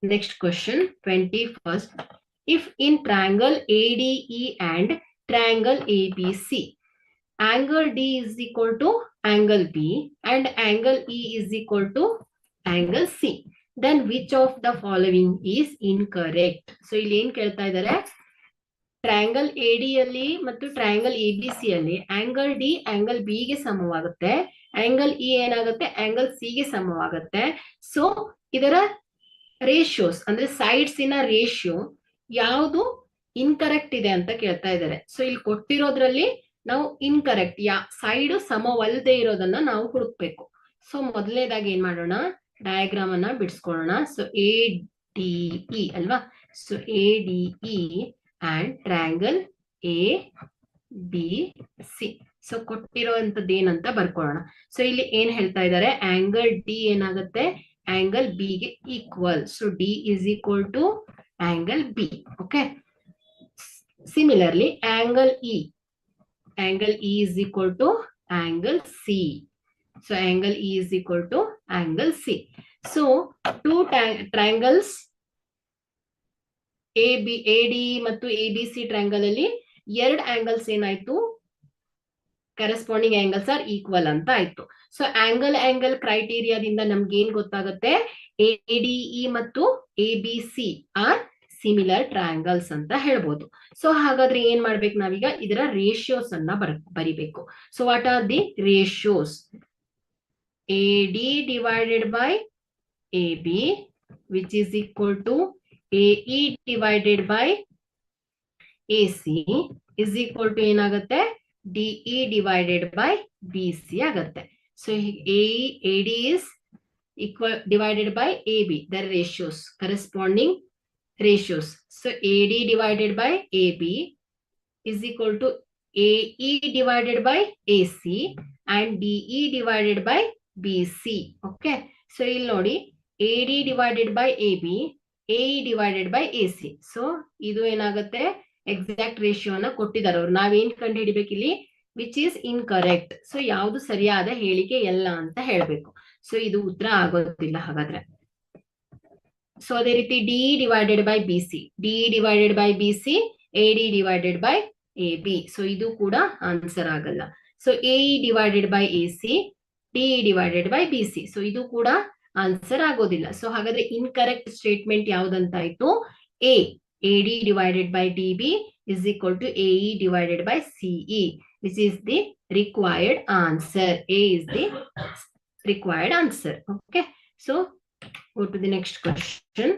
next question, 21st. If in triangle ADE and triangle ABC, angle D is equal to angle B and angle E is equal to angle C, then which of the following is incorrect? So ಇಲ್ಲಿ ಏನ್ ಕೇಳ್ತಾ ಇದ್ದಾರೆ, triangle ಎಡಿ ಅಲ್ಲಿ ಮತ್ತು triangle A B C ಅಲ್ಲಿ angle D angle B ಗೆ ಸಮವಾಗುತ್ತೆ, angle E ಏನಾಗುತ್ತೆ ಆಂಗಲ್ ಸಿ ಗೆ ಸಮವಾಗುತ್ತೆ. ಸೊ ಇದರ ರೇಷಿಯೋಸ್ ಅಂದ್ರೆ ಸೈಡ್ಸ್ ಇನ ರೇಷಿಯೋ ಯಾವುದು ಇನ್ಕರೆಕ್ಟ್ ಇದೆ ಅಂತ ಕೇಳ್ತಾ ಇದ್ದಾರೆ. ಸೊ ಇಲ್ಲಿ ಕೊಟ್ಟಿರೋದ್ರಲ್ಲಿ ನಾವು ಇನ್ಕರೆಕ್ಟ್ ಸೈಡ್ ಸಮವಲ್ಲದೆ ಇರೋದನ್ನ ನಾವು ಹುಡುಕ್ಬೇಕು. ಸೊ ಮೊದಲನೇದಾಗಿ ಏನ್ ಮಾಡೋಣ, ಡಯಾಗ್ರಾಮ್ ಅನ್ನ ಬಿಡಿಸ್ಕೊಳ್ಳೋಣ. ಸೊ ಎ ಡಿ ಇ ಅಲ್ವಾ, so A D E and triangle A B C. So ಕೊಟ್ಟಿರೋಂಥದ್ದು ಏನಂತ ಬರ್ಕೊಳ್ಳೋಣ. ಸೊ ಇಲ್ಲಿ ಏನ್ ಹೇಳ್ತಾ ಇದ್ದಾರೆ, ಆಂಗಲ್ ಡಿ ಏನಾಗುತ್ತೆ ಆಂಗಲ್ ಬಿ ಗೆ ಈಕ್ವಲ್. So D is equal to angle B. Okay, similarly angle E is equal to angle C. So angle E is equal to angle C. So two triangles AD ಮತ್ತು ABC triangle ಅಲ್ಲಿ ಎರಡು angles ಏನಾಯ್ತು, corresponding angles are equal ಅಂತ ಆಯ್ತು. So angle ಕ್ರೈಟೀರಿಯಾದಿಂದ ನಮ್ಗೆ ಏನ್ ಗೊತ್ತಾಗುತ್ತೆ, ADE ಮತ್ತು ABC ಆರ್ ಸಿಮಿಲರ್ ಟ್ರಯಾಂಗಲ್ಸ್ ಅಂತ ಹೇಳ್ಬೋದು. ಸೊ ಹಾಗಾದ್ರೆ ಏನ್ ಮಾಡ್ಬೇಕು ನಾವೀಗ, ಇದರ ರೇಷಿಯೋಸ್ ಅನ್ನ ಬರಿಬೇಕು. So what are the ratios, AD divided by AB which is equal to AE divided by AC is equal to ಏನಾಗುತ್ತೆ, DE ಡಿವೈಡೆಡ್ ಬೈ BC ಆಗುತ್ತೆ. ಸೊ AD is equal divided by AB, the ratios, corresponding ratios. So AD divided by AB is equal to AE divided by AC and DE divided by BC. Okay, so ಇಲ್ಲಿ ನೋಡಿ AD divided by AB, AE divided by AC. So ಇದು ಏನಾಗುತ್ತೆ, exact ರೇಷಿಯೋನ ಕೊಟ್ಟಿದ್ದಾರೆ ಅವರು. ನಾವೇನ್ ಕಂಡು ಹಿಡಿಬೇಕು ಇಲ್ಲಿ, ವಿಚ್ ಈಸ್ ಇನ್ಕರೆಕ್ಟ್. ಸೊ ಯಾವುದು ಸರಿಯಾದ ಹೇಳಿಕೆ ಎಲ್ಲ ಅಂತ ಹೇಳ್ಬೇಕು. ಸೊ ಇದು ಉತ್ತರ ಆಗೋದಿಲ್ಲ ಹಾಗಾದ್ರೆ. ಸೊ ಅದೇ ರೀತಿ D divided by B C, D divided by B C, A D divided by A B. So ಇದು ಕೂಡ ಆನ್ಸರ್ ಆಗಲ್ಲ. So A divided by A C, D divided by B C. So ಇದು ಕೂಡ answer ಆಗೋದಿಲ್ಲ. So ಹಾಗಾದ್ರೆ incorrect statement ಯಾವ್ದಂತಾಯ್ತು, A D divided by D B is equal to A E divided by C E, which is the required answer. A is the required answer. Okay, so go to the next question.